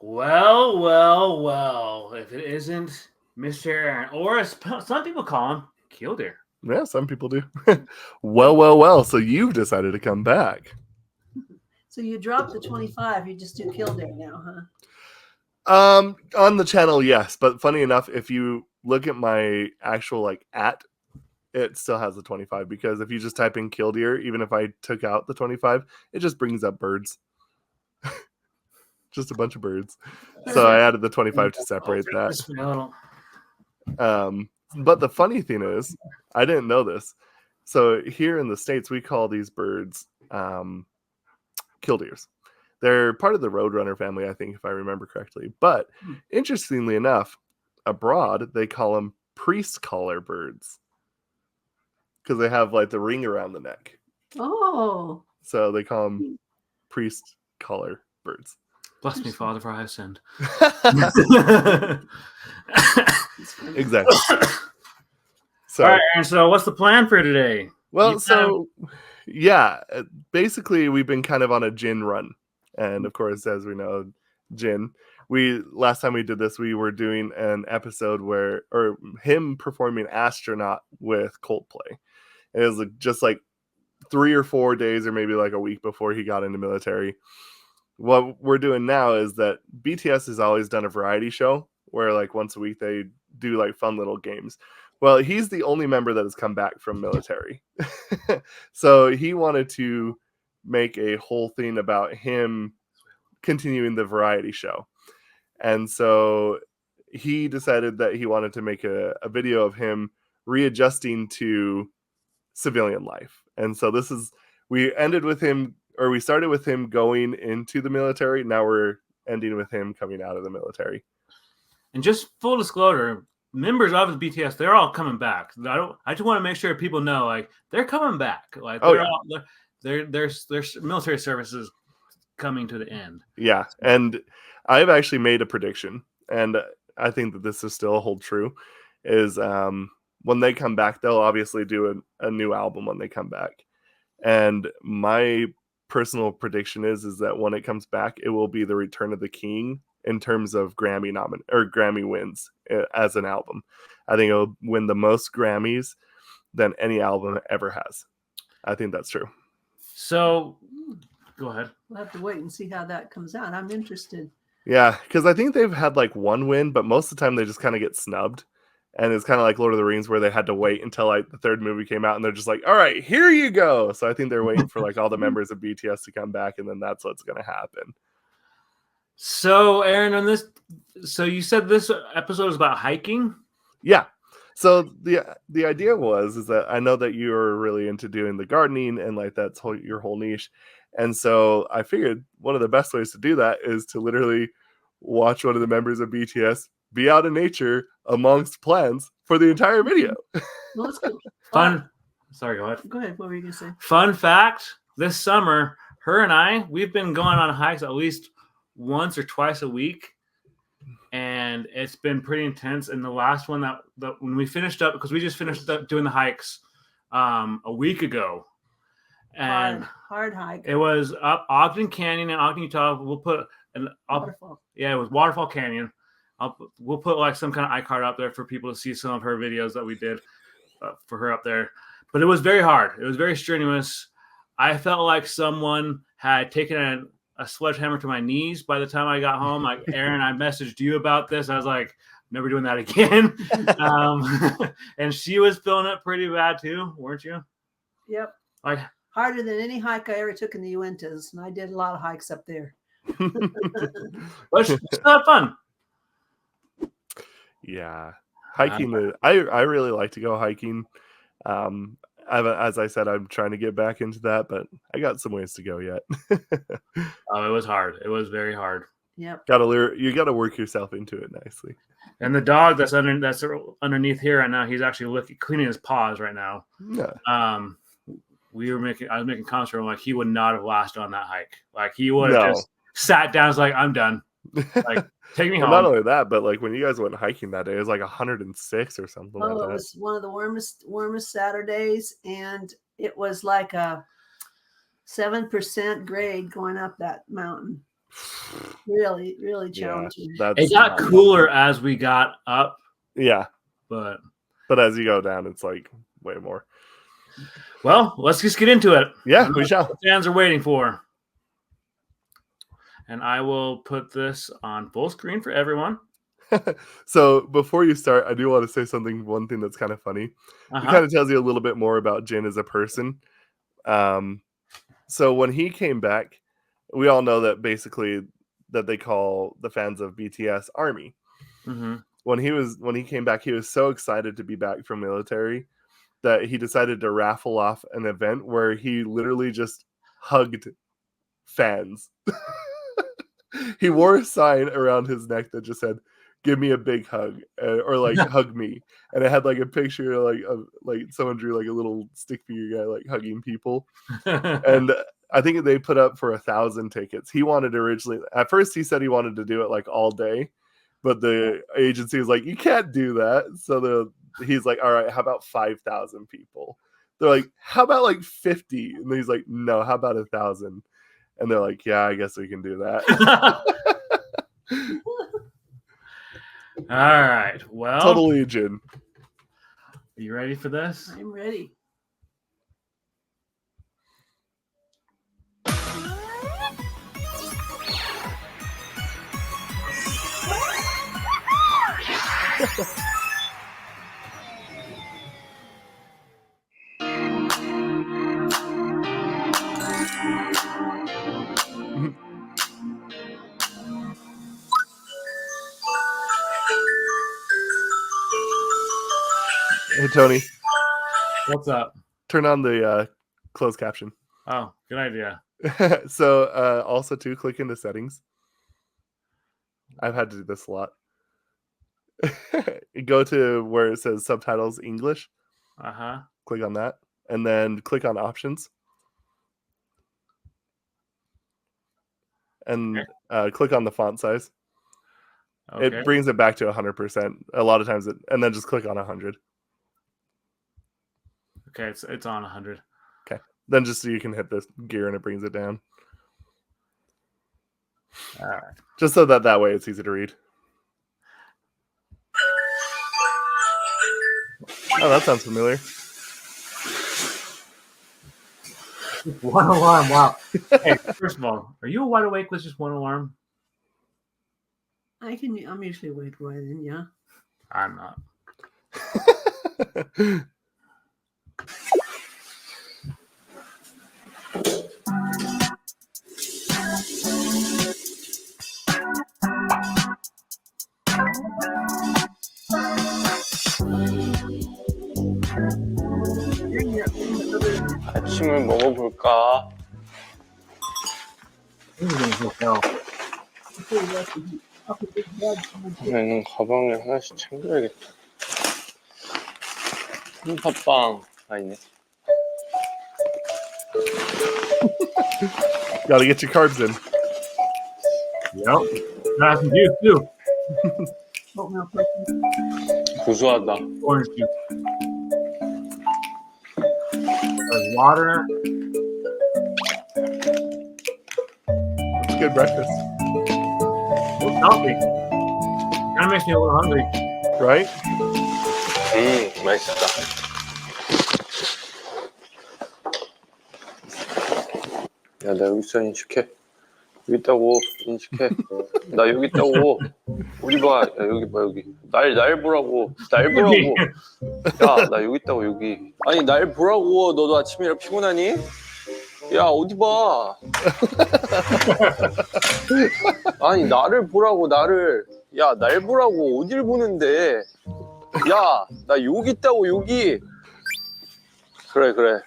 Well. If it isn't Mr. Aaron, or as some people call him, Killdeer. Yeah, some people do. Well. So you've decided to come back. So you dropped the 25. You just do Killdeer now, huh? On the channel, yes. But funny enough, if you look at my actual it still has the 25, because if you just type in Killdeer, even if I took out the 25, it just brings up birds. Just a bunch of birds. So I added the 25 to separate that. But the funny thing is, I didn't know this. So here in the States, we call these birds killdeers. They're part of the roadrunner family, I think, if I remember correctly. But interestingly enough, abroad, they call them priest collar birds, because they have like the ring around the neck. Oh. So they call them priest collar birds. Bless me, Father, for I have sinned. Exactly. So, all right, Aaron, so what's the plan for today? Well, basically we've been kind of on a JIN run. And of course, as we know, JIN, last time we did this, we were doing an episode or him performing Astronaut with Coldplay. It was just like 3 or 4 days or maybe like a week before he got into military. What we're doing now is that BTS has always done a variety show where like once a week they do like fun little games. Well, he's the only member that has come back from military. So he wanted to make a whole thing about him continuing the variety show. And so he decided that he wanted to make a video of him readjusting to civilian life. And so we started with him going into the military. Now we're ending with him coming out of the military. And just full disclosure, members of the BTS, they're all coming back. I just want to make sure people know, like, they're coming back. Like, their military service is coming to the end. Yeah, and I've actually made a prediction, and I think that this is still hold true, is when they come back, they'll obviously do a new album when they come back. And my personal prediction is that when it comes back, it will be the Return of the King in terms of Grammy wins as an album. I think it'll win the most Grammys than any album ever has. I think that's true. So, go ahead. We'll have to wait and see how that comes out. I'm interested. Yeah, because I think they've had like one win, but most of the time they just kind of get snubbed. And it's kind of like Lord of the Rings, where they had to wait until like the third movie came out, and they're just like, all right, here you go. So I think they're waiting for like all the members of BTS to come back, and then that's what's going to happen. So, Aaron, so you said this episode is about hiking? Yeah. So the idea is that I know that you're really into doing the gardening, and like that's your whole niche. And so I figured one of the best ways to do that is to literally watch one of the members of BTS be out in nature amongst plants for the entire video. Well, that's cool. Fun. Sorry, go ahead. Go ahead. What were you going to say? Fun fact, this summer, her and we've been going on hikes at least once or twice a week. And it's been pretty intense. And the last one that when we finished up, because we just finished up doing the hikes a week ago. And hard hike. It was up Ogden Canyon in Ogden, Utah. We'll put Waterfall. Yeah, it was Waterfall Canyon. We'll put like some kind of iCard up there for people to see some of her videos that we did for her up there. But it was very hard. It was very strenuous. I felt like someone had taken a sledgehammer to my knees by the time I got home. Like, Aaron, I messaged you about this. I was like, never doing that again. And she was feeling it pretty bad too, weren't you? Yep. Like, harder than any hike I ever took in the Uintas, and I did a lot of hikes up there. But it's not fun. Yeah, hiking. I really like to go hiking. As I said, I'm trying to get back into that, but I got some ways to go yet. It was hard. It was very hard. Yep. You got to work yourself into it nicely. And the dog that's underneath here right now, he's actually cleaning his paws right now. Yeah. I was making comments for him, like, he would not have lasted on that hike. Like, he would have just sat down. It's like, I'm done. Like, take me home. Not only that, but like when you guys went hiking that day, it was like 106 or something like that. It was one of the warmest Saturdays, and it was like a 7% grade going up that mountain. really, really Yeah, challenging. that's It got not fun. cooler as we got up, Yeah, but but as you go down, it's like way more. well, let's just get into it. Yeah, we shall. The fans are waiting for. And I will put this on full screen for everyone. So before you start, I do want to say something. One thing that's kind of funny. It kind of tells you a little bit more about Jin as a person. So when he came back, we all know that basically that they call the fans of BTS Army. Mm-hmm. When he came back, he was so excited to be back from military that he decided to raffle off an event where he literally just hugged fans. He wore a sign around his neck that just said, "Give me a big hug," or like "Hug me," and it had like a picture of someone drew like a little stick figure guy like hugging people. And I think they put up for 1,000 tickets. He wanted originally, at first he said he wanted to do it like all day, but the agency was like, "You can't do that." So he's like, "All right, how about 5,000 people?" They're like, "How about like 50?" And he's like, "No, how about 1,000?" And they're like, "Yeah, I guess we can do that." All right. Well, Totally Jin. Are you ready for this? I'm ready. Hey, Tony. What's up? Turn on the closed caption. Oh, good idea. So also too, click into settings. I've had to do this a lot. Go to where it says subtitles English. Uh-huh. Click on that. And then click on options. And click on the font size. Okay. It brings it back to 100%. A lot of times and then just click on 100. Okay, it's on 100. Okay. Then just so you can hit this gear and it brings it down. All right. Just so that way it's easy to read. Oh, that sounds familiar. One alarm. Wow. Hey, first of all, are you wide awake with just one alarm? I'm usually awake by then, yeah. I'm not. 아침을 먹어볼까? 오늘은 가방에 하나씩 챙겨야겠다. 흰팥빵 아니네. Gotta get your carbs in. Yep. Got some juice too. Oatmeal cookies. 고소하다. Orange juice. There's water. It's good breakfast. It's healthy. Kind of makes me a little hungry. Right? 맛있다. 야, 나 여기 있어, 인식해. 여기 있다고, 인식해. 나 여기 있다고. 우리 봐, 야, 여기 봐, 여기. 날 보라고. 날 보라고. 야, 나 여기 있다고, 여기. 아니, 날 보라고. 너도 아침이라 피곤하니? 야, 어디 봐. 아니, 나를 보라고, 나를. 야, 날 보라고. 어딜 보는데. 야, 나 여기 있다고, 여기. 그래.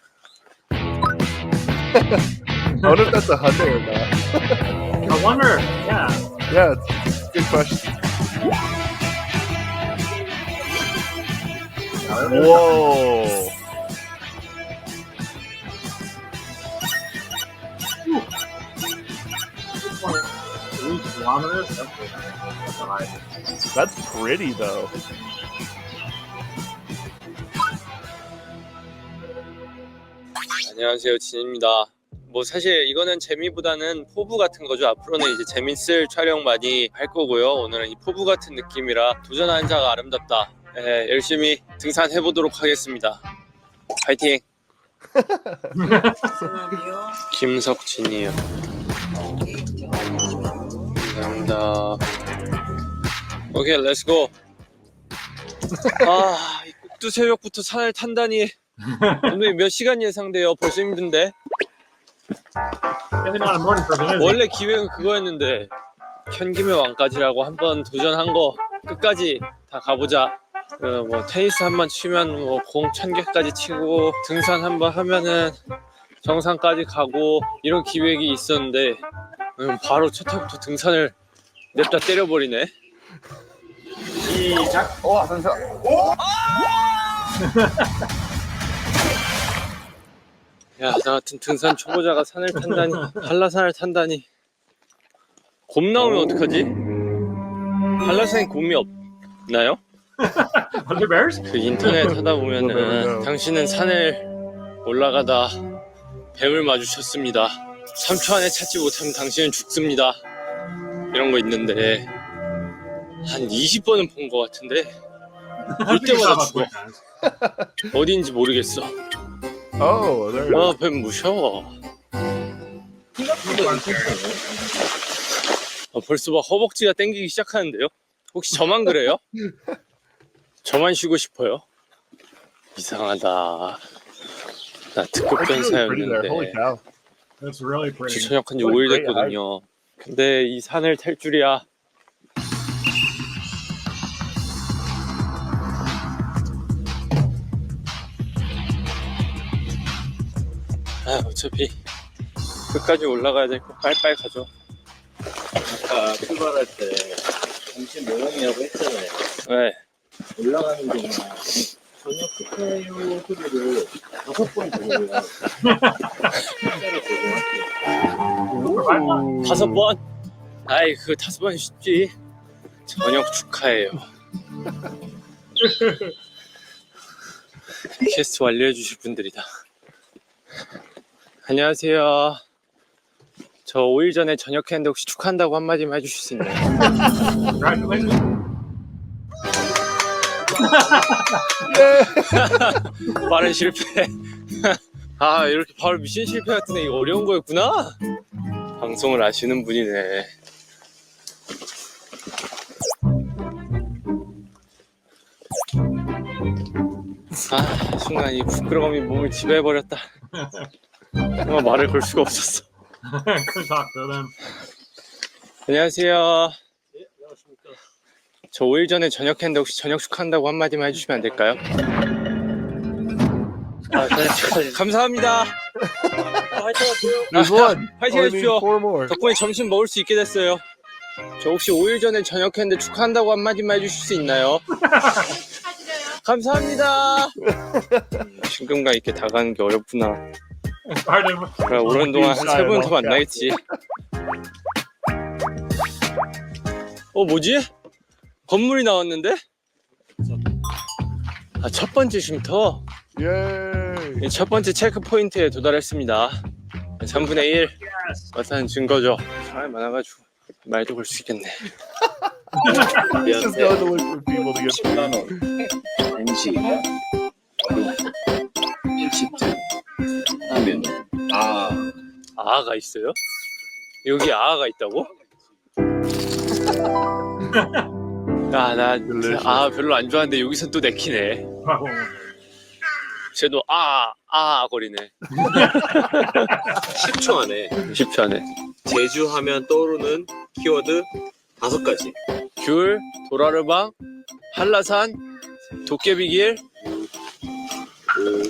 I wonder if that's a Hyundai or not. I wonder. Yeah. Yeah, it's a good question. Whoa. 3 kilometers? That's all right. That's pretty though. 안녕하세요, 진입니다. 뭐 사실 이거는 재미보다는 포부 같은 거죠. 앞으로는 이제 재밌을 촬영 많이 할 거고요. 오늘은 이 포부 같은 느낌이라 도전하는 자가 아름답다. 예, 열심히 등산해 보도록 하겠습니다. 파이팅. 김석진이요. 감사합니다. 오케이, 렛츠고. 아, 이 꼭두 새벽부터 산을 탄다니. 오늘 몇 시간 예상돼요? 벌써 힘든데. 원래 기획은 그거였는데 현김의 왕까지라고 한번 도전한 거 끝까지 다 가보자. 뭐 테니스 한번 치면 뭐 공 1000개까지 치고 등산 한번 하면은 정상까지 가고 이런 기획이 있었는데 바로 첫 해부터 등산을 냅다 때려버리네. 시작. 오, 선수. 야, 나 같은 등산 초보자가 산을 탄다니, 한라산을 탄다니. 곰 나오면 어떡하지? 한라산에 곰이 없나요? Are there bears? 그 인터넷 하다 보면은 당신은 산을 올라가다 뱀을 마주쳤습니다. 3초 안에 찾지 못하면 당신은 죽습니다. 이런 거 있는데 한 20번은 본 것 같은데 볼 때마다 죽어. 어디인지 모르겠어. Oh, there. 아, 뱀 무서워. 벌써 막 허벅지가 땡기기 시작하는데요? 혹시 저만 그래요? 저만 쉬고 싶어요? 이상하다. 나 특급 It's really pretty there. 변사였는데 Holy cow. That's really pretty. 전역한 지 5일 됐거든요. 근데 이 산을 탈 줄이야. 아, 어차피 끝까지 올라가야 될 거 빨빨 가죠. 아까 출발할 때 점심 뭐 먹냐고 했잖아요. 네. 올라가는 동안 저녁 축하해요 소리를 5번 들으면 숫자를 적용할게요. 5번? 아이, 그 5번 쉽지. 저녁 축하해요. 퀘스트 완료해 주실 분들이다. 안녕하세요. 저 5일 전에 전역했는데 혹시 축하한다고 한마디만 해주실 수 있나요? Congratulations. 빠른 실패. 아, 이렇게 바로 미션 실패 같은 애 이거 어려운 거였구나. 방송을 아시는 분이네. 아, 순간 이 부끄러움이 몸을 지배해버렸다. 정말 말을 걸 수가 없었어. Good talk to them. 안녕하세요. 저 5일 전에 전역했는데 혹시 전역 축하한다고 한마디만 해주시면 안 될까요? 감사합니다. There's one. 파이팅 Only need 해주십시오. 4 more. 덕분에 점심 먹을 수 있게 됐어요. 저 혹시 5일 전에 전역했는데 축하한다고 한마디만 해주실 수 있나요? 감사합니다. 친근감 있게 다가가는 게 어렵구나. 그래, 오랜 동안 한 3번 더 만나겠지. 뭐지? 건물이 나왔는데? 아, 첫 번째 쉼터. Yay. 첫 번째 체크 포인트에 도달했습니다. 3분의 1 맞다는 증거죠. 사람이 많아가지고 말도 걸 수 있겠네. Just going to look for people to get 10만 원 NG 1시트 하면 아가 있어요? 여기 아가 있다고? 나 별로 안 좋아하는데 여기선 또 내키네. 쟤도 거리네. 10초 안에 10초 안에 제주 하면 떠오르는 키워드 5가지. 귤, 도라르방, 한라산, 도깨비길, 5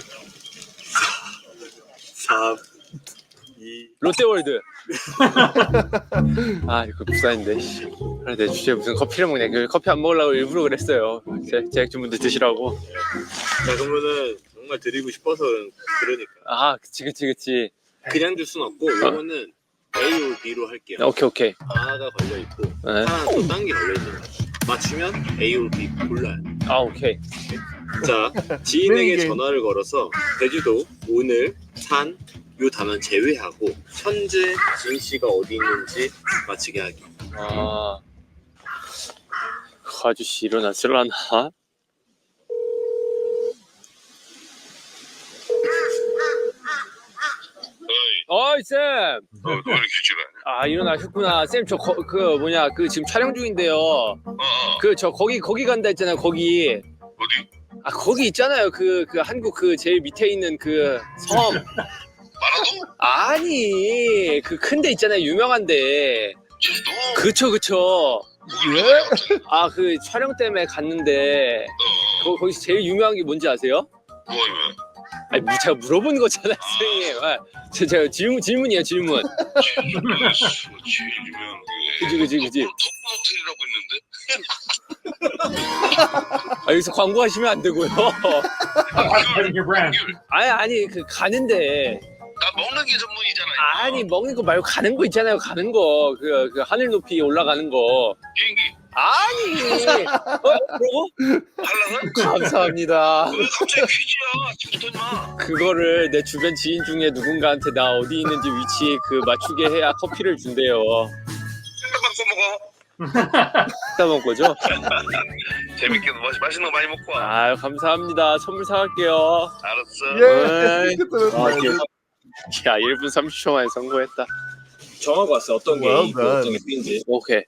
4 3 2 롯데월드. 이거 부산인데. 그래, 내 주제에 무슨 커피를 먹냐. 커피 안 먹으려고 일부러 그랬어요. 제작진분들 드시라고. 자, 그러면은 정말 드리고 싶어서 그러니까 그치. 그냥 줄 순 없고 이거는 A or B로 할게요. 오케이. 아가 걸려있고 네. 하나 또 딴 게 걸려있는 거야. 맞추면 A or B 골라요. 오케이. 자, 지인에게 미니게임. 전화를 걸어서 제주도, 오늘, 산, 요 단어 제외하고 현재 진 씨가 어디 있는지 맞히게 하기. 아, 그 아저씨 일어났을라나? 어이 쌤. 너 왜 이렇게 집에? 아 일어나셨구나. 쌤 저 그 뭐냐 그 지금 촬영 중인데요. 그 저 거기 간다 했잖아요. 거기. 어디? 아 거기 있잖아요. 그 한국 그 제일 밑에 있는 그 섬. 마라도? 아니 그 큰 데 있잖아요. 유명한데. 제주도? 그쵸. 왜? 아 그 촬영 때문에 갔는데 거기서 제일 유명한 게 뭔지 아세요? 왜? 아니 제가 물어보는 거잖아요, 선생님. 아, 제가 질문이에요, 질문. 제일 유명한 게. 그지. 덮밥 호텔이라고 있는데? 아, 여기서 광고하시면 안 되고요. Marketing your brand. 아니 그 가는데 나 먹는 게 전문이잖아. 아니 먹는 거 말고 가는 거 있잖아요, 가는 거 그 하늘 높이 올라가는 거. 비행기 아니, 뭐라고? 할라나? 감사합니다. 왜 갑자기 퀴즈야? 지금부터 임마. 그거를 내 주변 지인 중에 누군가한테 나 어디 있는지 위치 그 맞추게 해야 커피를 준대요. 딱 먹고 따먹은 거죠? 재밌게 맛있는 거 많이 먹고 와. 아 감사합니다. 선물 사갈게요. 알았어. 예. 야 1분 30초 만에 성공했다. 정하고 왔어. 어떤 게 Well A고 done. 어떤 게 B인지. 오케이.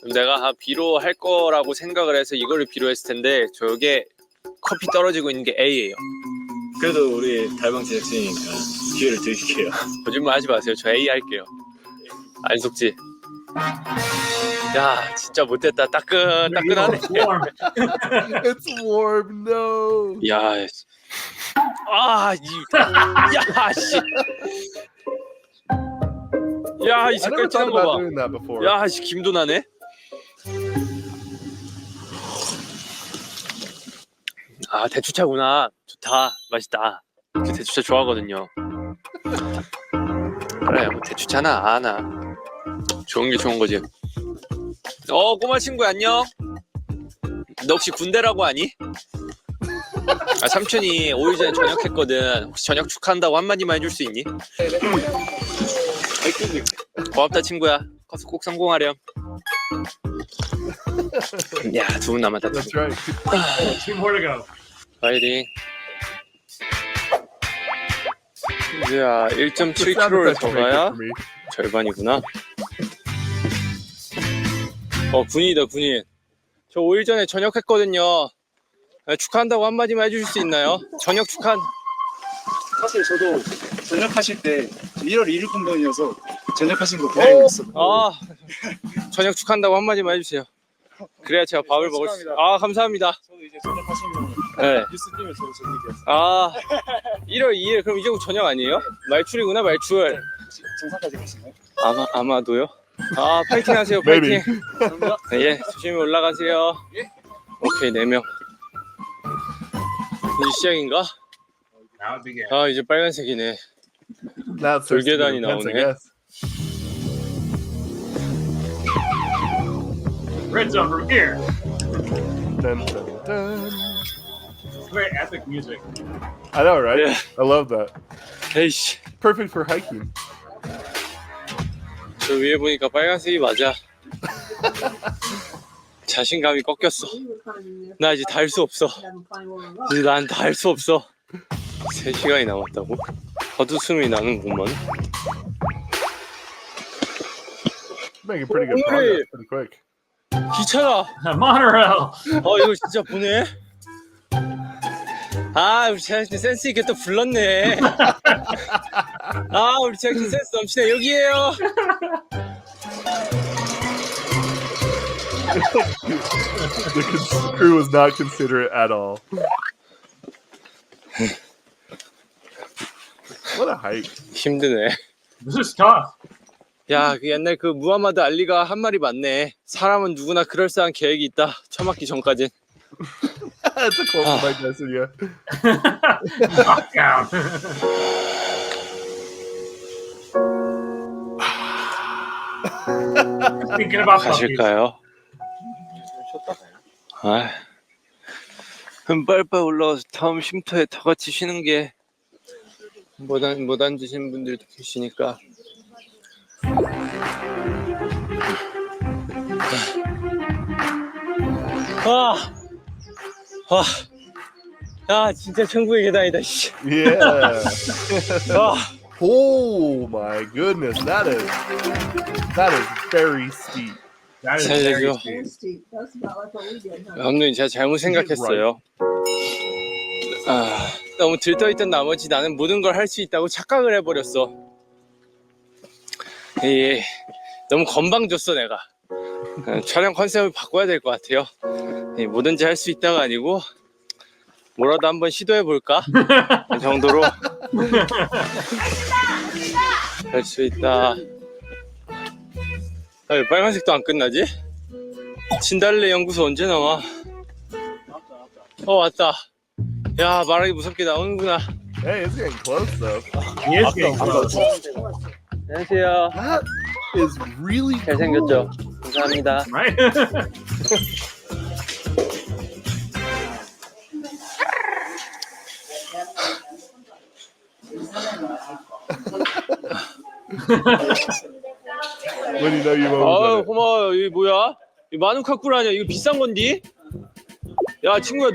그럼 내가 한 B로 할 거라고 생각을 해서 이거를 B로 했을 텐데 저게 커피 떨어지고 있는 게 A예요. 그래도 우리 달방 제작진이니까 기회를 드릴게요. 거짓말 하지 마세요. 저 A 할게요. 안 속지? 야 진짜 못됐다. 따끈하네. Warm. It's warm. No. 야, 씨. 야, 이 I 색깔 never 진한 thought 거 about 봐. doing that before. 야, 씨, 김도 나네. 아, 대추차구나. 좋다. 맛있다. 저 대추차 좋아하거든요. 그래, 뭐 대추차나 아나. 좋은 게 좋은 거지. 꼬마 친구 안녕. 너 혹시 군대라고 아니? 아, 삼촌이 5일 전에 전역했거든. 혹시 전역 축하한다고 한마디만 해줄 수 있니? 고맙다 친구야. 커서 꼭 성공하렴. 야, 두 분 남았다. That's right. Two more to go. 파이팅. 야, The sound 1.7kg를 effects 더 make it 가야 for me. 절반이구나. 군인이다, 군인. 저 5일 전에 전역했거든요. 축하한다고 한마디만 해주실 수 있나요? 전역 축하. 사실 저도 전역하실 때 1월 1일 공번이어서 전역하신 거 기다리고 있었고 아, 전역 축하한다고 한마디만 해주세요. 그래야 제가 밥을 먹을 수. 아, 감사합니다. 저도 이제 전역하시면 네. 뉴스 뜨면 저도 전역이었어요. 아, 1월 2일 그럼 이제 곧 저녁 아니에요? 말출이구나, 말출. 혹시 정상까지 가시나요? 아마도요? 아, 파이팅 하세요, Maybe. 파이팅. 예, 조심히 올라가세요. 오케이, 4명. 이제 시작인가? That would be good. 아, 이제 빨간색이네. Now it starts to get 돌계단이 intense, I 나오네. guess. Red zone from here. Dun, dun, dun. Very epic music. I know, right? Yeah. I love that. 에이씨, Perfect for hiking. 저 위에 보니까 빨간색이 맞아. 자신감이 꺾였어. 나 이제 달 수 없어. 이제 난 달 수 없어. 3시간이 남았다고? 헛웃음이 나는구먼. Making pretty good Hey. progress pretty quick. 기차다. Monorail. 이거 진짜 보네. 아, 우리 제작진 센스 있게 또 불렀네. 아, 우리 제작진 센스 넘치네. 여기에요. The crew was not considerate at all. What a hike. 힘드네. This is tough. 야, 그 옛날 그 무하마드 알리가 한 말이 맞네. 사람은 누구나 그럴싸한 계획이 있다. 처맞기 전까진. That's a quote from Mike Tyson, yeah. Knockdown. Thinking about puppies. 가실까요? 아, 빨빨 올라가서 다음 쉼터에 다 같이 쉬는 게 못 앉으신 분들도 계시니까. 야, 진짜 천국의 계단이다. 씨. Yeah. 아, Oh my goodness, that is very steep. That is 살려줘. very Very steep. steep. That's about like what we did, huh? 감독님, 제가 잘못 생각했어요. 너무 들떠있던 나머지 나는 모든 걸 할 수 있다고 착각을 해버렸어. 너무 건방졌어 내가. 촬영 컨셉을 바꿔야 될 것 같아요. 뭐든지 할 수 있다가 아니고 뭐라도 한번 시도해볼까 정도로 할 수 있다. 왜 빨간색도 안 끝나지? 진달래 연구소 언제 나와? 왔다. 야, 말하기 무섭게 나오는구나. Hey, it's getting close though. He is getting close. 안녕하세요. That is really cool. 잘생겼죠? 감사합니다. Right? When you know you've 아유, almost 고마워요. 이게 뭐야? 이 마누카꾸라 아니야? 이거 비싼 건디? 야, 친구야,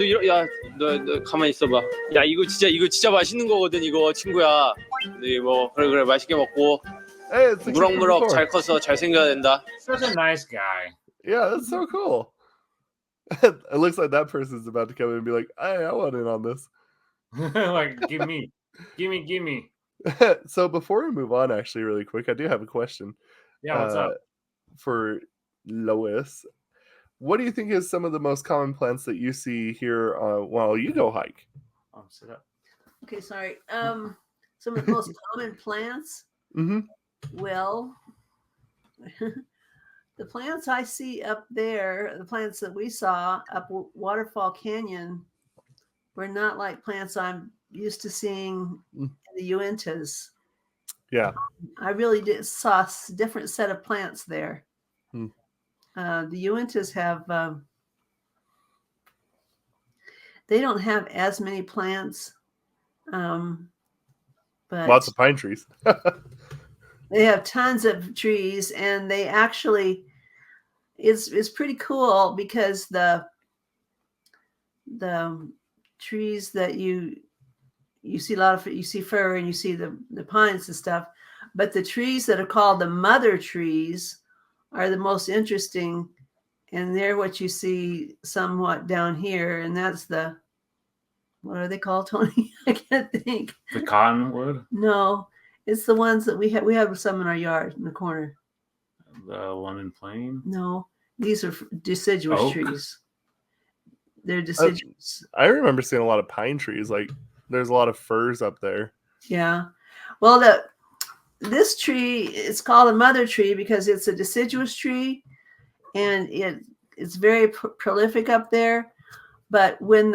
너 가만히 있어봐. 야, 이거 진짜 맛있는 거거든, 이거, 친구야. 네, 뭐, 그래, 맛있게 먹고. Hey, it's 무럭무럭 64. 잘 커서 잘 생겨야 된다. Such a nice guy. Yeah, that's so cool. It looks like that person's about to come in and be like, "Hey, I want in on this." Like, give me. So before we move on, actually, really quick, I do have a question. Yeah, what's up? For Lois? What do you think is some of the most common plants that you see here while you go hike? Sit up. Okay, sorry. Some of the most common plants. Mm-hmm. Well, the plants I see up there, the plants that we saw up Waterfall Canyon, were not like plants I'm used to seeing in the Uintas. Yeah. I really saw a different set of plants there. Hmm. The Uintas have, they don't have as many plants, but Lots of pine trees. they have tons of trees, and they actually, it's pretty cool because the trees that you see a lot of, you see fir and you see the pines and stuff, but the trees that are called the mother trees are the most interesting, and they're what you see somewhat down here, and that's the, what are they called, Tony? I can't think. The cottonwood? No, it's the ones that we have some in our yard in the corner. The London Plain? No, these are deciduous Oak? trees. They're deciduous. I remember seeing a lot of pine trees. Like there's a lot of firs up there. Yeah. Well, this tree is called a mother tree because it's a deciduous tree, and it's very prolific up there. But when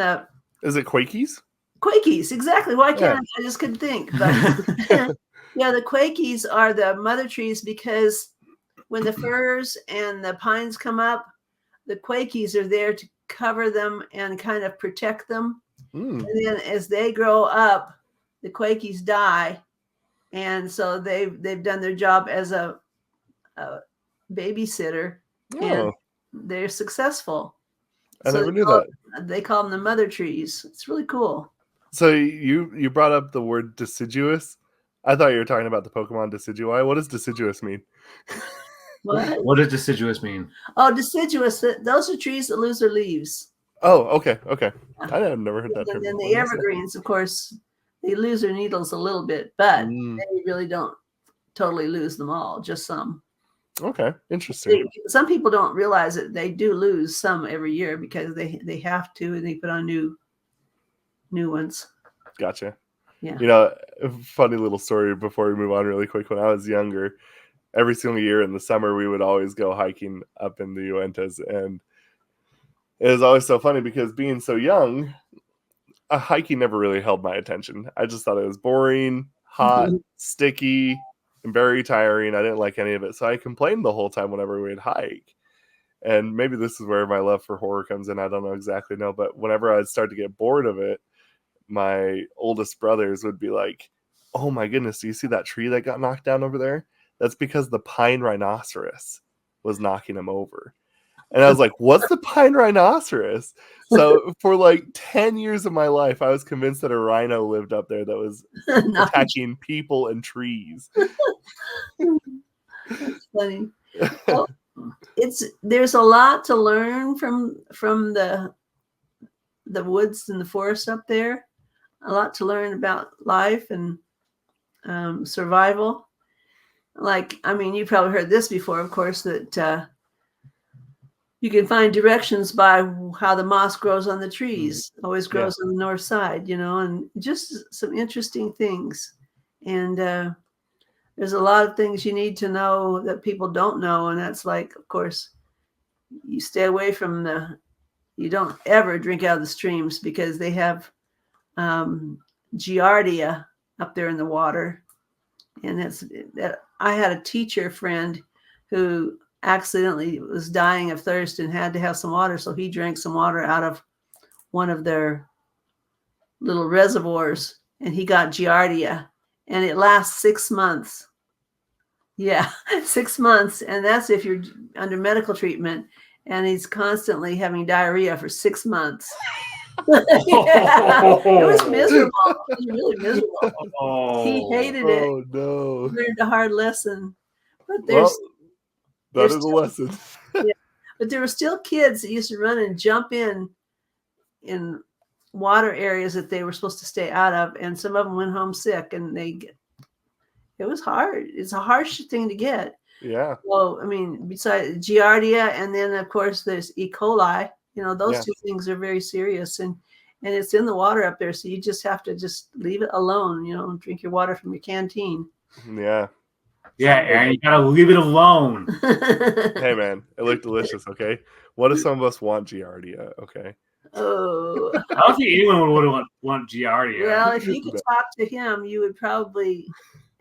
Is it Quakies? Quakies, exactly. Why can't I just couldn't think. But yeah, the Quakies are the mother trees because when the firs and the pines come up, the Quakies are there to cover them and kind of protect them. And then as they grow up, the Quakies die. And so they've done their job as a babysitter, and they're successful. I never knew that. They call them the mother trees. It's really cool. So you brought up the word deciduous. I thought you were talking about the Pokemon Decidueye. What does deciduous mean? What does deciduous mean? Oh, deciduous. Those are trees that lose their leaves. Oh, okay. I have never heard that term. And then before. the evergreens, of course, they lose their needles a little bit, but they really don't totally lose them all, just some. Okay, interesting. Some people don't realize that they do lose some every year because they have to, and they put on new ones. Gotcha. Yeah. You know, a funny little story before we move on really quick. When I was younger, every single year in the summer, we would always go hiking up in the Uintas. And it was always so funny because being so young, hiking never really held my attention. I just thought it was boring, hot, sticky, and very tiring. I didn't like any of it. So I complained the whole time whenever we'd hike. And maybe this is where my love for horror comes in. I don't exactly know. But whenever I'd start to get bored of it, my oldest brothers would be like, oh my goodness, do you see that tree that got knocked down over there? That's because the pine rhinoceros was knocking him over. And I was like, what's the pine rhinoceros? So for like 10 years of my life, I was convinced that a rhino lived up there that was attacking people and trees. That's funny. Well, there's a lot to learn from the woods and the forest up there. A lot to learn about life and survival. Like, I mean, you probably heard this before, of course, that you can find directions by how the moss grows on the trees. Always grows on the north side, you know, and just some interesting things. And there's a lot of things you need to know that people don't know. And that's like, of course, you stay away from you don't ever drink out of the streams because they have giardia up there in the water. And I had a teacher friend who accidentally was dying of thirst and had to have some water. So he drank some water out of one of their little reservoirs and he got giardia and it lasts 6 months. Yeah, 6 months. And that's if you're under medical treatment. And he's constantly having diarrhea for 6 months. Yeah, it was miserable. It was really miserable. He hated it. Oh no! He learned a hard lesson. But that is a lesson. Yeah, but there were still kids that used to run and jump in water areas that they were supposed to stay out of, and some of them went home sick. And it was hard. It's a harsh thing to get. Yeah. Well, I mean, besides giardia, and then of course there's E. coli. You know, those two things are very serious, and it's in the water up there. So you just have to just leave it alone. You know, drink your water from your canteen. Yeah. Yeah, Aaron, you gotta leave it alone. Hey, man, it looked delicious. Okay, what if some of us want giardia? Okay. Oh, I don't think anyone would want giardia. Well, if you could talk to him, you would probably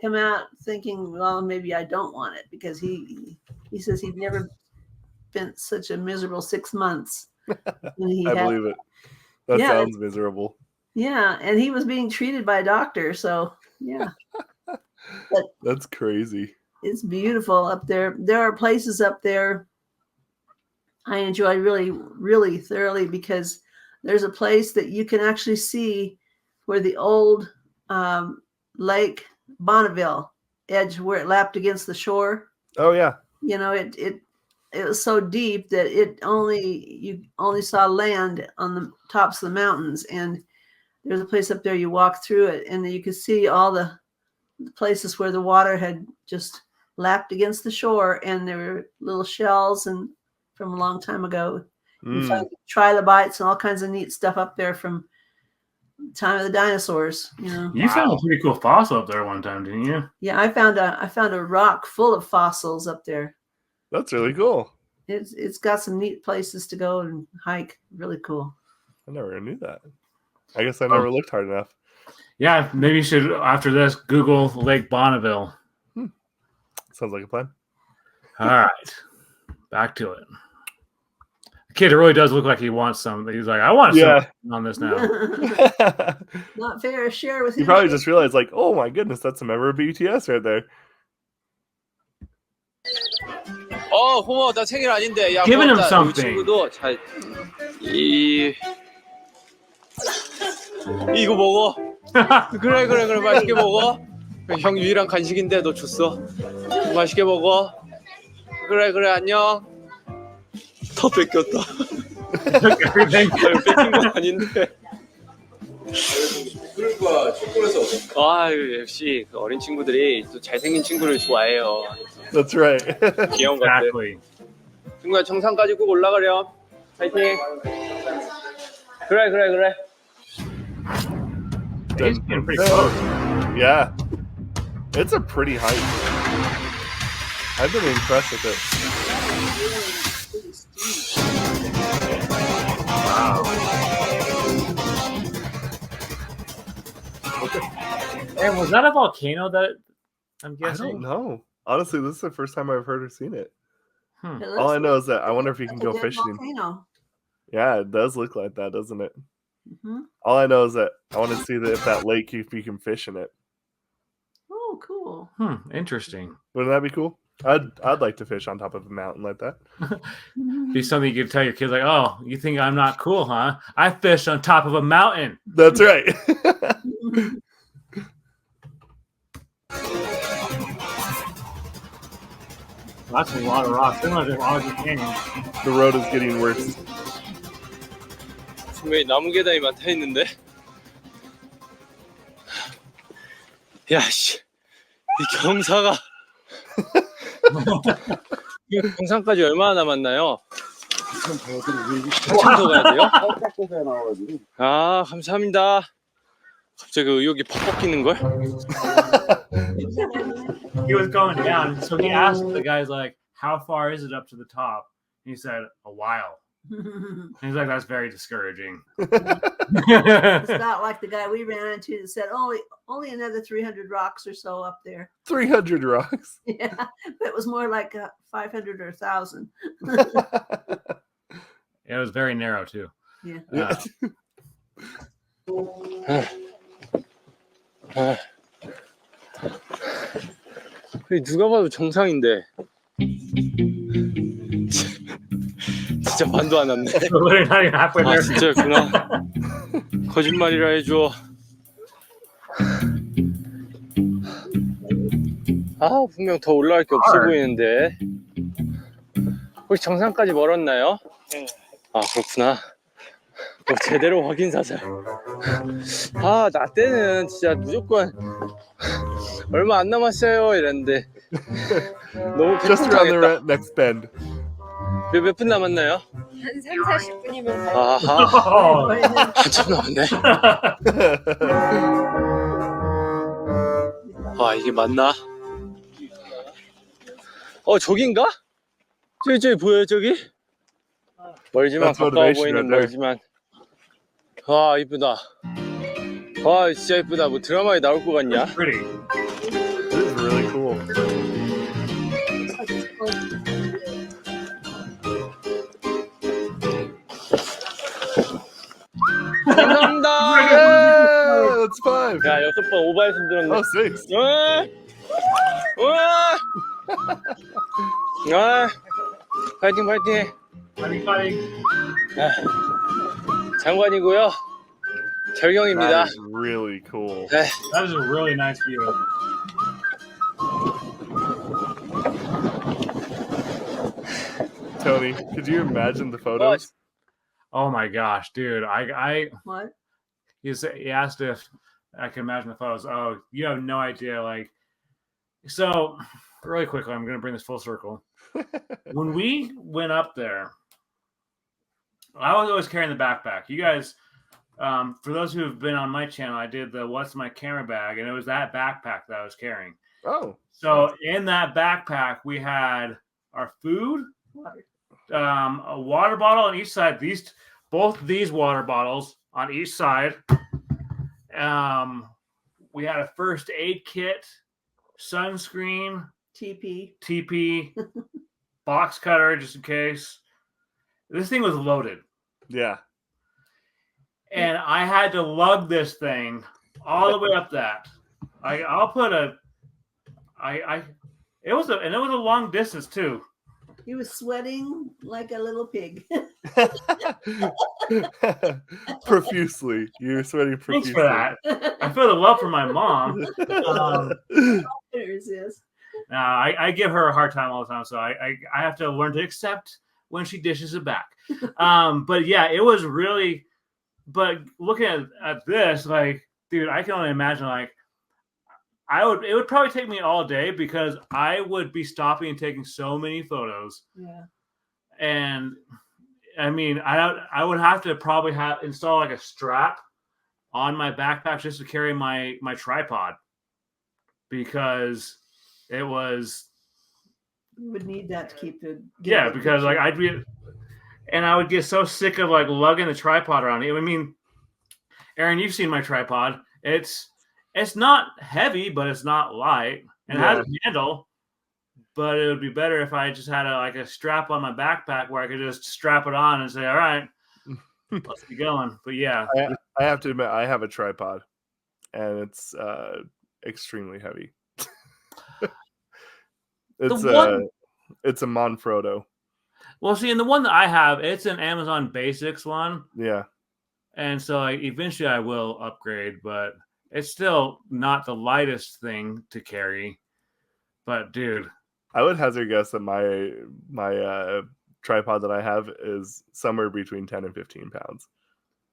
come out thinking, well, maybe I don't want it, because he says he'd never spent such a miserable 6 months. I believe it. That sounds miserable. Yeah, and he was being treated by a doctor, so yeah. But that's crazy. It's beautiful up there. There are places up there I enjoy really, really thoroughly, because there's a place that you can actually see where the old Lake Bonneville edge, where it lapped against the shore. Oh yeah. You know, it was so deep that you only saw land on the tops of the mountains, and there's a place up there you walk through it, and you can see all the places where the water had just lapped against the shore, and there were little shells and from a long time ago. You find trilobites and all kinds of neat stuff up there from the time of the dinosaurs. You know, you found a pretty cool fossil up there one time, didn't you? Yeah, I found a rock full of fossils up there. That's really cool. It's got some neat places to go and hike. Really cool. I never knew that. I guess I never looked hard enough. Yeah, maybe you should, after this, Google Lake Bonneville. Sounds like a plan. All right. Back to it. The kid really does look like he wants something. He's like, I want something on this now. Not fair to share with him. You probably just realized, like, oh my goodness, that's a member of BTS right there. 고마워. 나 생일 아닌데. 야, Giving him 고맙다. something. 친구도 이거 먹어. 그래 맛있게 먹어. 형 유일한 간식인데 너 줬어. 맛있게 먹어. 그래 안녕. 더 뺏겼다. 뺏긴 건 아닌데. 그러니까 축구에서 아유, 역시 그 어린 친구들이 또 잘생긴 친구를 좋아해요. That's right. 귀여운 것 같아. 친구야, 정상까지 꼭 올라가렴. 파이팅. 그래. He's getting pretty close. Yeah. It's a pretty height. I've been impressed with it. Wow. And was that a volcano that I'm guessing? I don't know. Honestly, this is the first time I've heard or seen it. It All I know looks is that I wonder if you can like a go dead fishing. volcano. Yeah, it does look like that, doesn't it? Mhm. All I know is that I want to see if that lake, if you can fish in it. cool. Interesting. Wouldn't that be cool? I'd like to fish on top of a mountain like that. Be something you could tell your kids like, oh, you think I'm not cool, huh? I fish on top of a mountain. That's right. That's a lot of rocks. They're not just Audrey Canyon. The road is getting worse. 분명히 나무 계단이 많다 했는데. 야, 씨. 이 경사가. 이 경산까지 얼마나 남았나요? 한참 더 가야 돼요? 아, 감사합니다. 갑자기 의욕이 팍 꺾이는 걸? He was going down, so he asked the guys like, "How far is it up to the top?" And he said, "A while." And he's like, "That's very discouraging." It's not like the guy we ran into that said only another 300 rocks or so up there. 300 rocks. Yeah, but it was more like 500 or 1,000. It was very narrow too. Yeah. 누가 봐도 정상인데. 진짜 반도 안 왔네. Literally not even halfway 아, there. 진짜였구나. 거짓말이라 해줘. 아, 분명 더 올라갈 게 없어 보이는데. 혹시 정상까지 멀었나요? 아, 그렇구나. 뭐 제대로 확인 사살. 아, 나 때는 진짜 무조건 얼마 안 남았어요 이랬는데 너무 Just around the 팽팽하겠다. next bend. 몇 분 남았나요? 한 3, 40분이면 아하, 한참 남았네. 와, 이게 맞나? 저긴가? 저기 보여요, 저기? 멀지만 That's 가까워 motivation 보이는 right there. 멀지만. 와, 이쁘다. 와, 진짜 이쁘다. 뭐 드라마에 나올 것 같냐? Pretty. This is really cool. 감사합니다. Yeah, that's 5. 야, 6번 오바해서 들었네. Oh, 6. 파이팅, 파이팅. Fighting. 장관이고요. 절경입니다. That is really cool. 네. That is a really nice view. Tony, could you imagine the photos? Oh my gosh, dude! What? He asked if I can imagine the photos. Oh, you have no idea. Like, so really quickly, I'm going to bring this full circle. When we went up there, I was always carrying the backpack. You guys, for those who have been on my channel, I did the "What's My Camera Bag," and it was that backpack that I was carrying. Oh. So in that backpack, we had our food, a water bottle on each side. Both these water bottles on each side. We had a first aid kit, sunscreen, TP, box cutter just in case. This thing was loaded. Yeah. And I had to lug this thing all the way up that. It was a long distance too. He was sweating like a little pig. Profusely. You're sweating profusely. Thanks for that. I feel the love for my mom. I give her a hard time all the time, so I have to learn to accept when she dishes it back. But yeah, it was really. But looking at this, like, dude, I can only imagine. Like, it would probably take me all day because I would be stopping and taking so many photos. Yeah. And I mean, I would have to probably install like a strap on my backpack just to carry my tripod because it was. You would need that to keep the. Yeah, because like I would get so sick of like lugging the tripod around. I mean, Aaron, you've seen my tripod. It's not heavy, but it's not light. And it has a handle, but it would be better if I just had a strap on my backpack where I could just strap it on and say, all right, let's be going. But yeah. I have to admit, I have a tripod, and it's extremely heavy. It's one- it's a Manfrotto. Well, see, and the one that I have, it's an Amazon Basics one. Yeah. And so eventually I will upgrade, but it's still not the lightest thing to carry. But dude, I would hazard guess that my tripod that I have is somewhere between 10 and 15 pounds.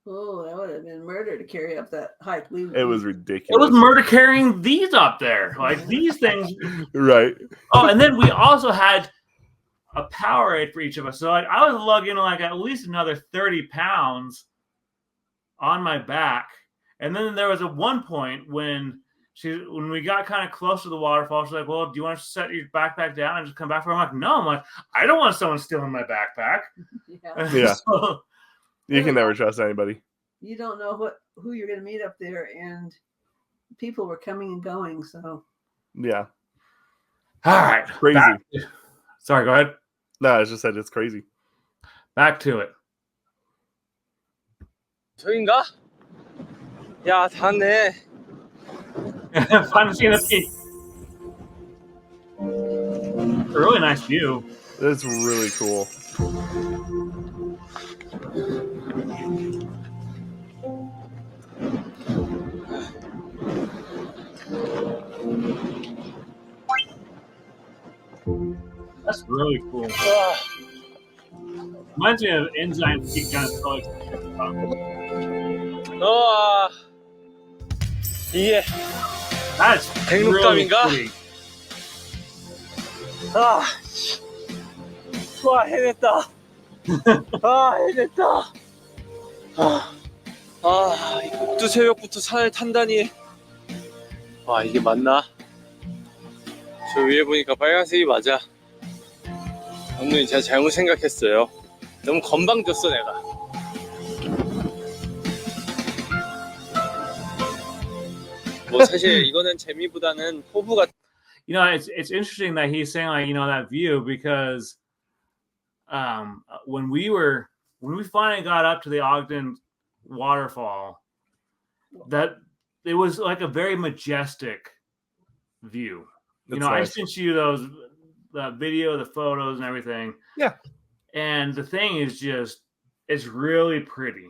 Oh, that would have been murder to carry up that hike. It was ridiculous. It was murder carrying these up there. Like these things. Right. Oh, and then we also had a Powerade for each of us. So like I was lugging like at least another 30 pounds on my back. And then there was one point when we got kind of close to the waterfall, she's like, well, do you want to set your backpack down and just come back for it? I'm like, no. I'm like, I don't want someone stealing my backpack. Yeah. So, You can never trust anybody. You don't know who you're going to meet up there, and people were coming and going. So Yeah. all right. Crazy. Sorry, go ahead. No, I just said it's crazy. Back to it. 저긴가? 야, 닿네. Finally seeing the peak. A really nice view. It's really cool. That's really cool. Reminds me of Enzyme Peak kind of color. 이게 That's really 백록담인가? pretty. 와, 해냈다. 해냈다. 이 꼭두 새벽부터 산을 탄다니. 와, 이게 맞나? 저 위에 보니까 빨간색이 맞아. 감독님, 제가 잘못 생각했어요. 너무 건방졌어, 내가. 뭐 사실 이거는 재미보다는 포부가. You know, it's interesting that he's saying like, you know, that view because when we finally got up to the Ogden waterfall, that it was like a very majestic view. You know, nice. I sent you that video, the photos and everything. Yeah. And the thing is just, it's really pretty.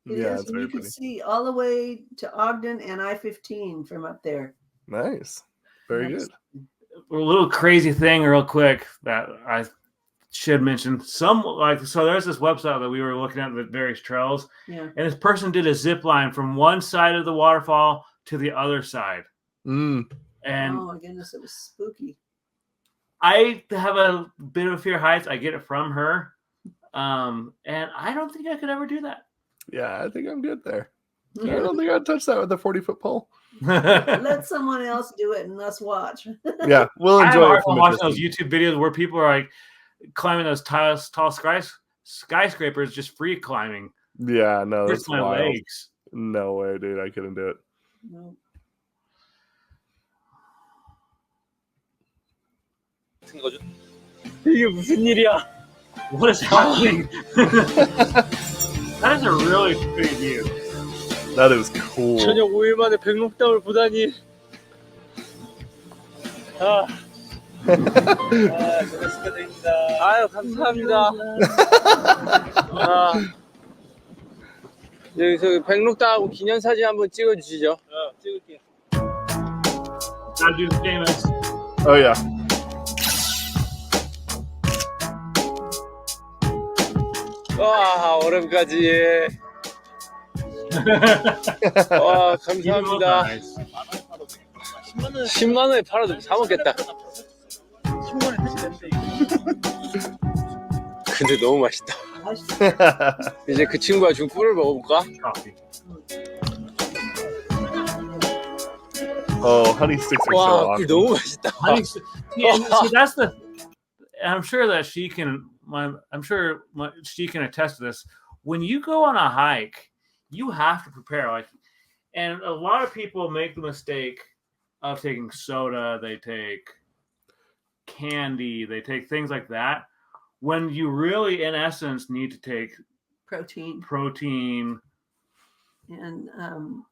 it Yeah, is, it's and very you can pretty. see all the way to Ogden and I-15 from up there. Nice. Very Yes. good. A little crazy thing real quick that I should mention. So there's this website that we were looking at the various trails, Yeah. and this person did a zip line from one side of the waterfall to the other side. Mm. And Oh my goodness, it was spooky. I have a bit of fear of heights. I get it from her. And I don't think I could ever do that. Yeah, I think I'm good there. I don't think I'd touch that with a 40-foot pole. Let someone else do it and let's watch. Yeah, we'll I have a enjoy hard it from time a watching those distance. YouTube videos where people are like climbing those tall skyscrapers, just free climbing. Yeah, no, Hurts that's my wild. legs. No way, dude. I couldn't do it. No. 같은 거죠? 이게 무슨 일이야? What is happening? That is a really pretty view. That is cool. 저녁 5일 만에 백록담을 보다니. 정말 축하드립니다. 아유, 감사합니다. 여기 백록담하고 기념사진 한번 찍어주시죠. 찍을게요. Gotta do the famous. Oh yeah. 와, 얼음까지. 와, 감사합니다. Nice. 10만 원에 팔아도 사 먹겠다. 10만 원에 드시는데 근데 너무 맛있다. 이제 그 친구가 준 꿀을 먹어볼까? Coffee. Oh, honey sticks are so 와, 꿀 awesome. 너무 맛있다. See, that's the. I'm sure that she can. She can attest to this. When you go on a hike, you have to prepare. And a lot of people make the mistake of taking soda. They take candy. They take things like that. When you really, in essence, need to take Protein and and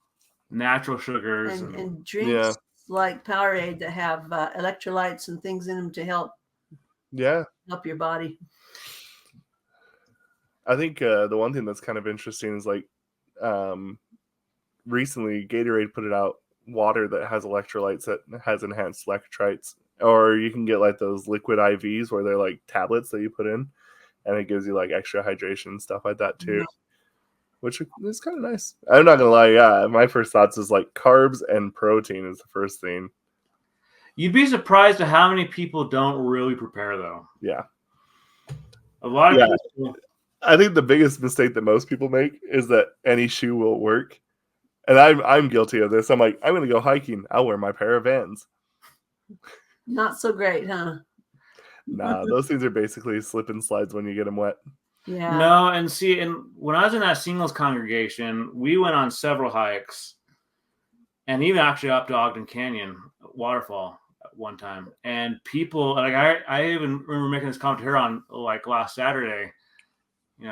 natural sugars. and drinks. Yeah. like Powerade that have electrolytes and things in them to help your body. I think the one thing that's kind of interesting is like recently Gatorade put it out water that has electrolytes that has enhanced electrolytes, or you can get like those liquid IVs where they're like tablets that you put in, and it gives you like extra hydration and stuff like that too, which is kind of nice. I'm not gonna lie, yeah, my first thoughts is like carbs and protein is the first thing. You'd be surprised at how many people don't really prepare though. Yeah, a lot of people. I think the biggest mistake that most people make is that any shoe will work. And I'm guilty of this. I'm like, I'm going to go hiking. I'll wear my pair of Vans. Not so great, huh? Nah, those things are basically slip and slides when you get them wet. Yeah. No, and see, and when I was in that singles congregation, we went on several hikes, and even actually up to Ogden Canyon waterfall at one time. And people, like I even remember making this comment here on like last Saturday,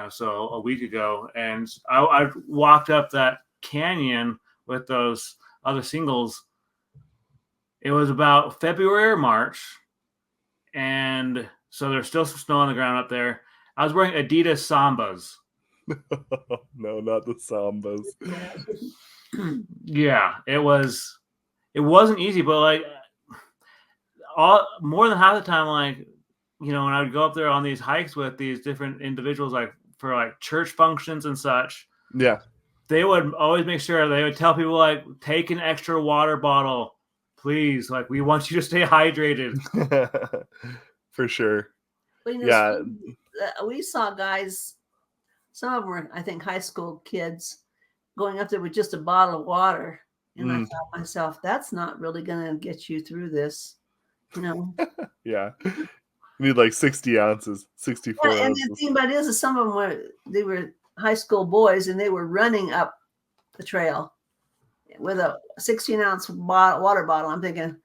so a week ago, and I walked up that canyon with those other singles. It was about February or March, and so there's still some snow on the ground up there. I was wearing Adidas Sambas. No, not the Sambas. Yeah, it wasn't easy, but like more than half the time, like when I would go up there on these hikes with these different individuals, like for like church functions and such, they would always make sure they would tell people like, take an extra water bottle, please. Like, we want you to stay hydrated. For sure. Well, we saw guys, some of them were, I think, high school kids going up there with just a bottle of water. And I thought to myself, that's not really going to get you through this, Yeah. You need like 60 ounces, 64 ounces. And the thing about it is some of them were high school boys, and they were running up the trail with a 16-ounce water bottle. I'm thinking,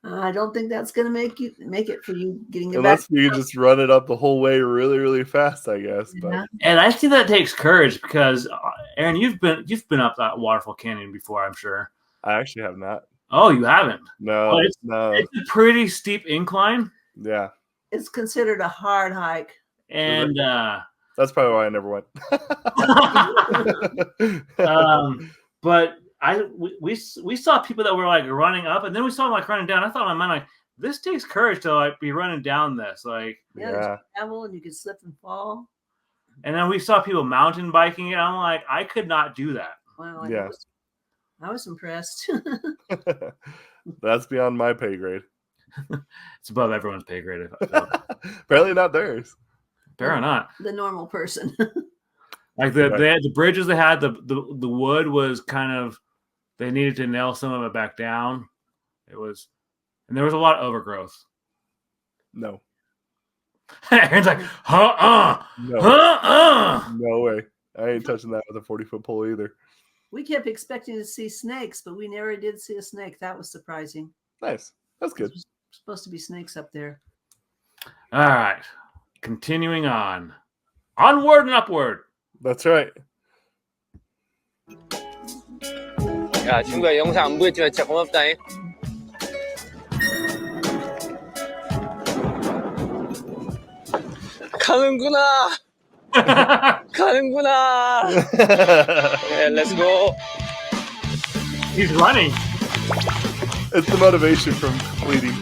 I don't think that's going to make it for you getting it unless back. you just run it up the whole way really, really fast, I guess. Yeah. But and I think that takes courage because, Aaron, you've been up that waterfall canyon before, I'm sure. I actually have not. Oh, you haven't? No, no. It's a pretty steep incline. Yeah. It's considered a hard hike. And that's probably why I never went. But we saw people that were like running up, and then we saw them like running down. I thought in my mind, like, this takes courage to like be running down this. Like, there's gravel and you can slip and fall. And then we saw people mountain biking it. I'm like, I could not do that. Wow. Yeah. I was impressed. That's beyond my pay grade. It's above everyone's pay grade. Apparently not theirs. Apparently not. The normal person. Like they had the bridges they had, the wood was kind of, they needed to nail some of it back down. And there was a lot of overgrowth. No. Aaron's like, No. No way. I ain't touching that with a 40-foot pole either. We kept expecting to see snakes, but we never did see a snake. That was surprising. Nice. That's good. There's supposed to be snakes up there. All right. Continuing onward and upward. That's right. 야, 친구야, 영상 안 보였지만 진짜 고맙다잉. 가는구나. 가는구나. Yeah, let's go. He's running. It's the motivation from completing.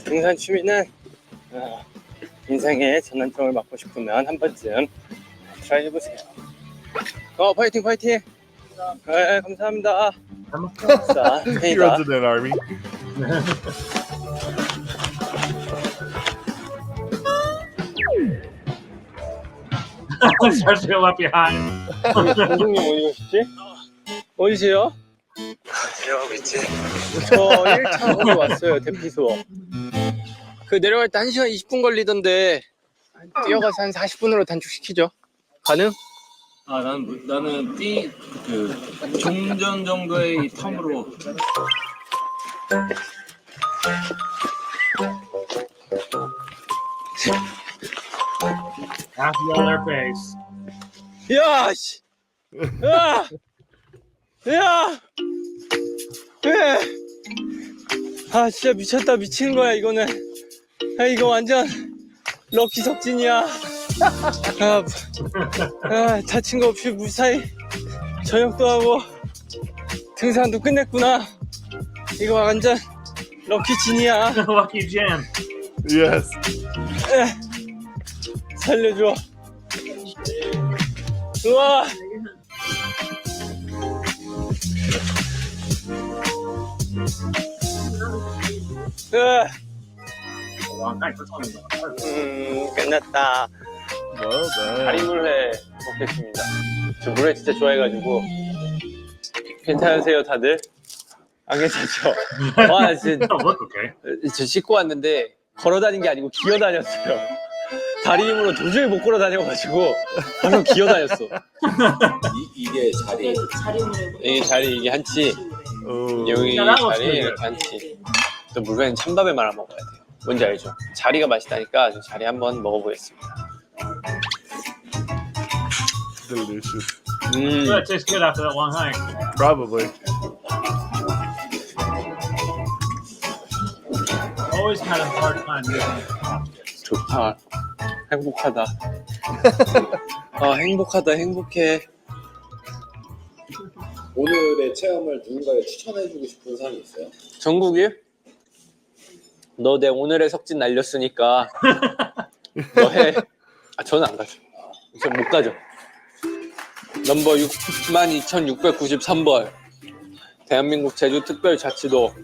등산 취미는 인생의 전환점을 맞고 싶으면 한 번쯤 트라이 해보세요. 파이팅 파이팅. 네, 감사합니다. 자, He runs in an army. Starts to go left behind. 감독님 어디 가시지? 어디세요? 내려가고 있지. 저 1차로 왔어요, 대피소. 그 내려갈 때 1시간 20분 걸리던데 뛰어가서 한 40분으로 단축시키죠. 가능? 아, 나는 종전 정도의 텀으로. Half the other face. 야, 씨. 야! 야! 왜? 아 진짜 미쳤다 미치는 거야 이거는. 아 이거 완전 럭키 석진이야. 다친 거 없이 무사히 저녁도 하고 등산도 끝냈구나. 이거 완전 럭키 진이야. Lucky Jin. Yes. 살려줘. 우와. 끝났다. Well done. 다리물회 먹겠습니다. 저 물회 진짜 좋아해가지고. 괜찮으세요 다들? 안 괜찮죠? 와 진짜 Look okay. 저 씻고 왔는데 걸어다닌 게 아니고 기어다녔어요. 다리 힘으로 도저히 못 걸어다녀가지고 바로 기어다녔어. 이게 자리. 이게 자리 이게 한치. Oh. 여기 나라고 자리 있어요. 이렇게 한치. 또 물회는 찬밥에 말아 먹어야 돼요. 뭔지 알죠? 자리가 맛있다니까 저 자리 한번 먹어보겠습니다. Delicious. Yeah, it tastes good after that long hike. Probably. Always had a hard time using 좋다. 행복하다. 아 행복하다 행복해. 오늘의 체험을 누군가에 추천해주고 싶은 사람이 있어요? 정국이? 너 내 오늘의 석진 날렸으니까 너 해. 아 저는 안 가죠. 저 못 가죠. 넘버 62,693번 대한민국 제주특별자치도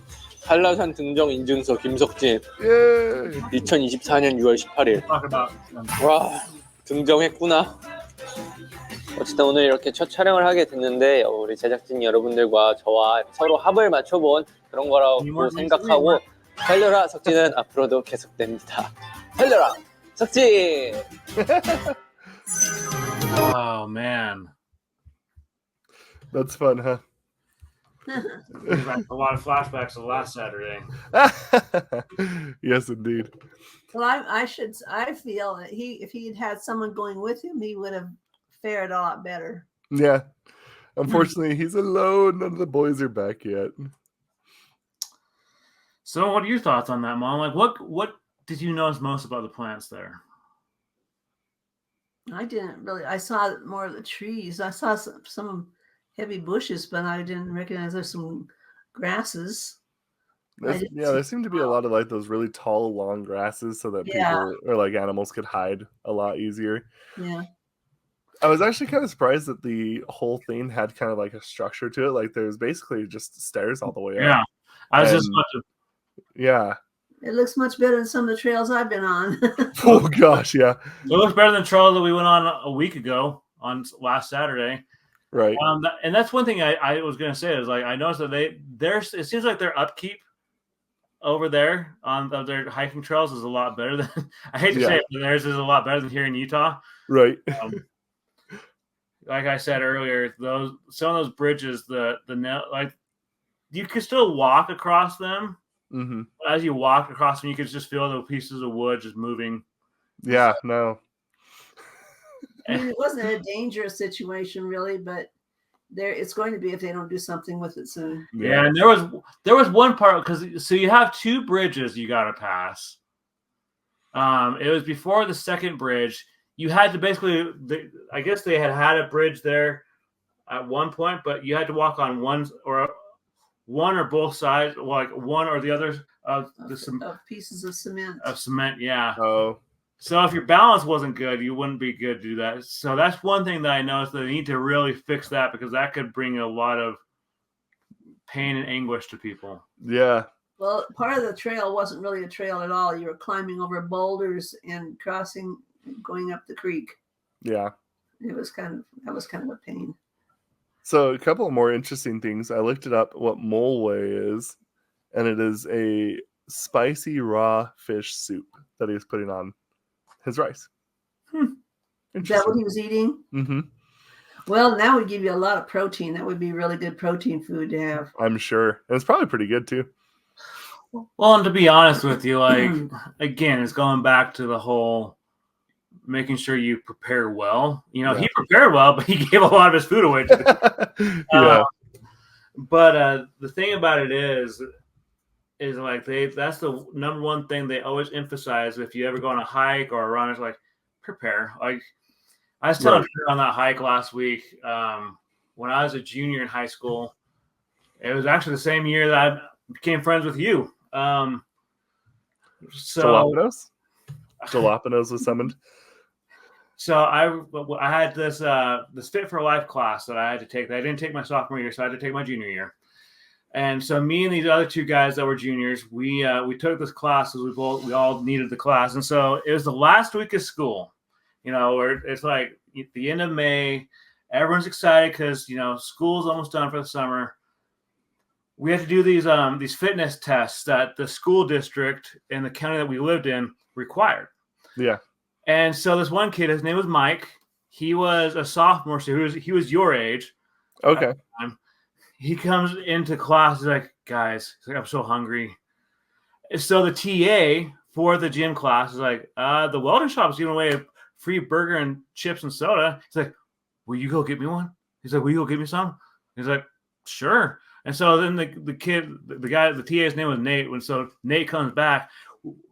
한라산 등정 인증서 김석진. Yay. 2024년 6월 18일. talk about. 와 등정했구나. 어쨌든 오늘 이렇게 첫 촬영을 하게 됐는데 우리 제작진 여러분들과 저와 서로 합을 맞춰본 그런 거라고 생각하고 살려라 석진은 앞으로도 계속됩니다. 살려라 석진. Oh man, That's fun, huh? Brings back a lot of flashbacks of last Saturday. Yes, indeed. Well, I feel that if he had had someone going with him, he would have fared a lot better. Yeah. Unfortunately, he's alone. None of the boys are back yet. So, what are your thoughts on that, Mom? Like, what did you notice most about the plants there? I didn't really. I saw more of the trees. I saw some heavy bushes, but I didn't recognize there's some grasses. There seem to be a lot of like those really tall, long grasses so that Yeah. people or like animals could hide a lot easier. Yeah. I was actually kind of surprised that the whole thing had kind of like a structure to it. Like there's basically just stairs all the way up. Yeah, I was just And- about to. Yeah. It looks much better than some of the trails I've been on. Oh gosh, yeah. It looks better than the trail that we went on a week ago on last Saturday. Right. And that's one thing I was going to say is like I noticed that it seems like their upkeep over there on their hiking trails is a lot better than I hate to say it, but theirs is a lot better than here in Utah. Right. Like I said earlier, some of those bridges, like you could still walk across them. Mm-hmm. As you walk across them, you could just feel the pieces of wood just moving. Yeah, no. I mean, it wasn't a dangerous situation really, but it's going to be if they don't do something with it soon. Yeah, and there was one part because so you have two bridges you got to pass. It was before the second bridge. You had to basically, I guess they had a bridge there at one point, but you had to walk on one or both sides, like one or the other of pieces of cement. Of cement, yeah. Oh. So if your balance wasn't good, you wouldn't be good to do that. So that's one thing that I noticed that they need to really fix that because that could bring a lot of pain and anguish to people. Yeah. Well, part of the trail wasn't really a trail at all. You were climbing over boulders and crossing, going up the creek. Yeah. That was kind of a pain. So a couple of more interesting things. I looked it up what molwe is, and it is a spicy raw fish soup that he's putting on his rice. Is that what he was eating? Mm-hmm. Well, that would give you a lot of protein. That would be really good protein food to have. I'm sure. And it's probably pretty good too. Well, and to be honest with you, like, again, it's going back to the whole making sure you prepare well. You know, he prepared well, but he gave a lot of his food away. But the thing about it is like that's the number one thing they always emphasize if you ever go on a hike or a run. It's like prepare. Like I was telling her on that hike last week when I was a junior in high school. It was actually the same year that I became friends with you. Jalapenos was summoned. So I had this Fit for Life class that I had to take. I didn't take my sophomore year, so I had to take my junior year. And so me and these other two guys that were juniors, we took this class because we all needed the class. And so it was the last week of school, where it's like at the end of May, everyone's excited because school's almost done for the summer. We had to do these fitness tests that the school district in the county that we lived in required. Yeah. And so this one kid, his name was Mike. He was a sophomore, so he was your age. Okay. He comes into class. He's like, guys, I'm so hungry. So the TA for the gym class is like, the welding shop is giving away a free burger and chips and soda. He's like, will you go get me one? He's like, will you go get me some? He's like, sure. And so then the kid, the guy, the TA's name was Nate. When so Nate comes back,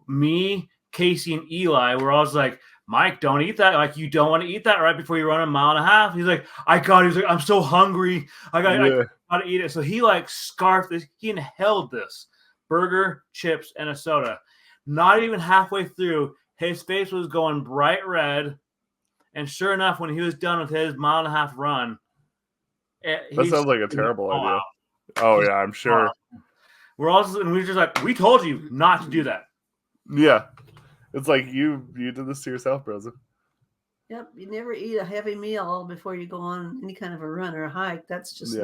me, Casey, and Eli were all just like, Mike, don't eat that. Like, you don't want to eat that right before you run a mile and a half. He's like, he's like, I'm so hungry. I got to eat it. So he like scarfed this. He inhaled this burger, chips, and a soda. Not even halfway through, his face was going bright red. And sure enough, when he was done with his mile and a half run, that sounds like a terrible idea. Out. Oh yeah, I'm sure. We're just like, we told you not to do that. Yeah. It's like you did this to yourself, bros. Yep, you never eat a heavy meal before you go on any kind of a run or a hike. That's just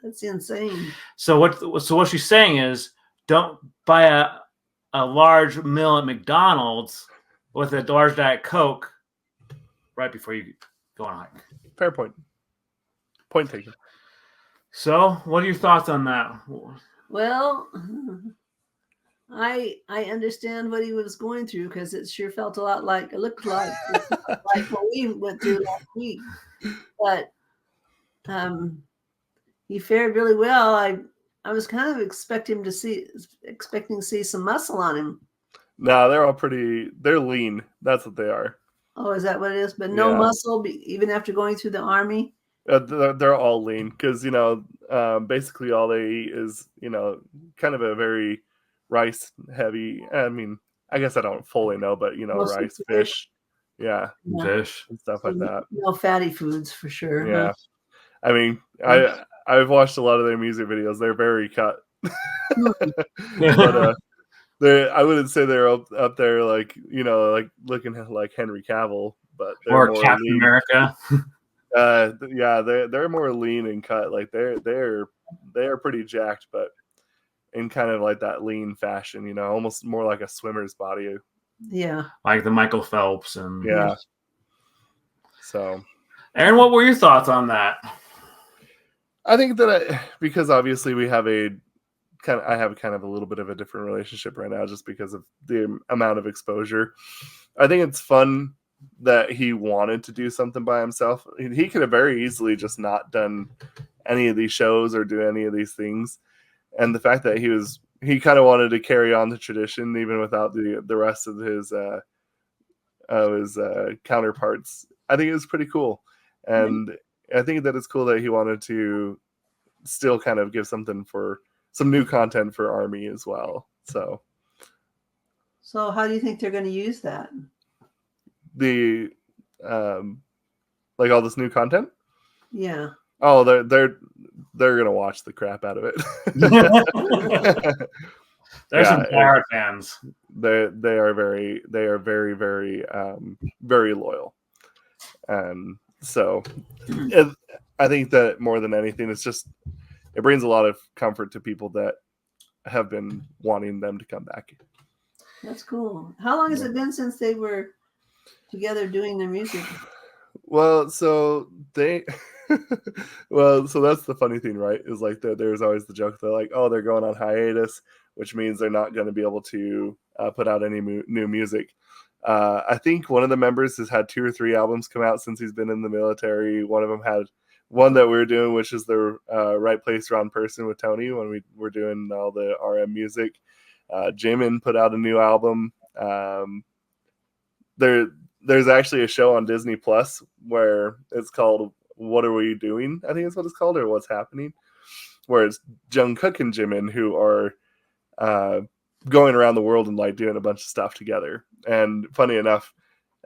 that's insane. So what she's saying is, don't buy a large meal at McDonald's with a large Diet Coke right before you go on a hike. Fair point. Point taken. So, what are your thoughts on that? Well, I understand what he was going through because it sure felt a lot like it looked like what we went through last week. But he fared really well. I was kind of expecting to see some muscle on him. No, they're lean. That's what they are. Oh, is that what it is? But no muscle, even after going through the army? They're all lean because, basically all they eat is, kind of a very rice heavy. I mean, I guess I don't fully know, but, rice, fish. Yeah. Fish. And stuff like that. No fatty foods for sure. Yeah. Huh? I mean, I've watched a lot of their music videos. They're very cut. But, I wouldn't say they're up there like like looking like Henry Cavill, but they're more Captain America. They're more lean and cut. Like they're pretty jacked, but in kind of like that lean fashion. Almost more like a swimmer's body. Yeah, like the Michael Phelps and So, Aaron, what were your thoughts on that? I think that because obviously we have I have kind of a little bit of a different relationship right now just because of the amount of exposure. I think it's fun that he wanted to do something by himself. He could have very easily just not done any of these shows or do any of these things. And the fact that he kind of wanted to carry on the tradition even without the rest of his counterparts, I think it was pretty cool. And I think that it's cool that he wanted to still kind of give some new content for Army as well. So how do you think they're going to use that? The like all this new content? Yeah. Oh, they're gonna watch the crap out of it. There's some hard fans. They are very very very loyal, and so I think that more than anything, it brings a lot of comfort to people that have been wanting them to come back. That's cool. How long has it been since they were together doing their music? Well, so so that's the funny thing, right? Is like there's always the joke. They're like, oh, they're going on hiatus, which means they're not going to be able to put out any new music. I think one of the members has had 2 or 3 albums come out since he's been in the military. One of them had one that we're doing, which is the Right Place, Wrong Person with Tony, when we were doing all the RM music. Jimin put out a new album. There's actually a show on Disney Plus where it's called What Are We Doing? I think that's what it's called, or What's Happening, where it's Jungkook and Jimin who are going around the world and like doing a bunch of stuff together. And funny enough,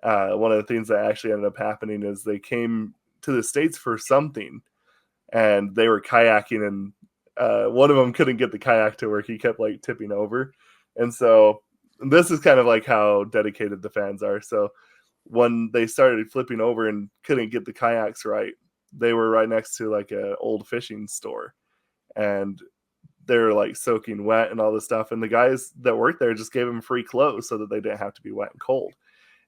one of the things that actually ended up happening is they came to the States for something, and they were kayaking, and one of them couldn't get the kayak to work. He kept like tipping over. And so this is kind of like how dedicated the fans are. So when they started flipping over and couldn't get the kayaks right, they were right next to like an old fishing store, and they were like soaking wet and all this stuff. And the guys that worked there just gave them free clothes so that they didn't have to be wet and cold.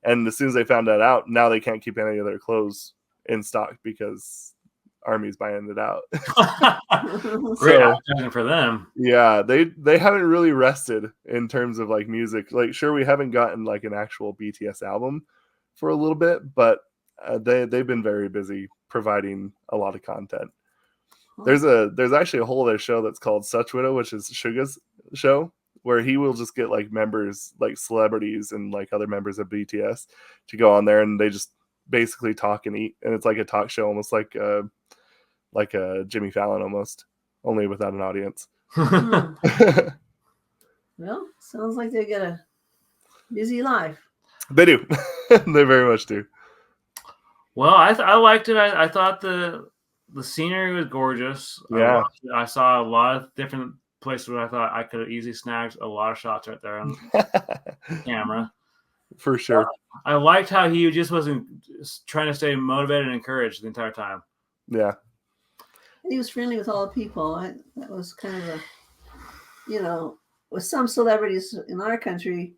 And as soon as they found that out, now they can't keep any of their clothes in stock because Army's buying it out. Great advertising for them. Yeah, they haven't really rested in terms of like music. Like, sure, we haven't gotten like an actual BTS album for a little bit, but they've been very busy providing a lot of content. There's actually a whole other show that's called Such Widow, which is Suga's show, where he will just get like members, like celebrities and like other members of BTS to go on there, and they just basically talk and eat, and it's like a talk show, almost like a Jimmy Fallon almost, only without an audience. Well, sounds like they got a busy life. They do. They very much do. Well, I liked it. I thought the scenery was gorgeous. Yeah. I saw a lot of different places where I thought I could have easily snagged a lot of shots right there on camera. For sure. I liked how he just wasn't trying to stay motivated and encouraged the entire time. Yeah. He was friendly with all the people. That was kind of with some celebrities in our country,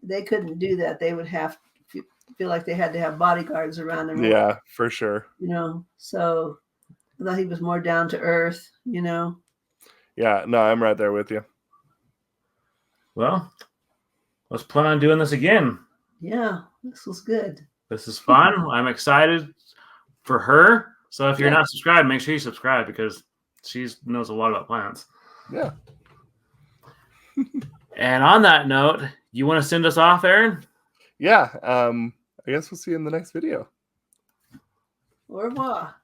they couldn't do that. They would have to feel like they had to have bodyguards around them. Yeah, for sure. So I thought he was more down to earth, Yeah, no, I'm right there with you. Well, let's plan on doing this again. Yeah, this was good. This is fun. I'm excited for her. So if you're not subscribed, make sure you subscribe because she knows a lot about plants. Yeah. And on that note, you want to send us off, Aaron? Yeah. I guess we'll see you in the next video. Au revoir.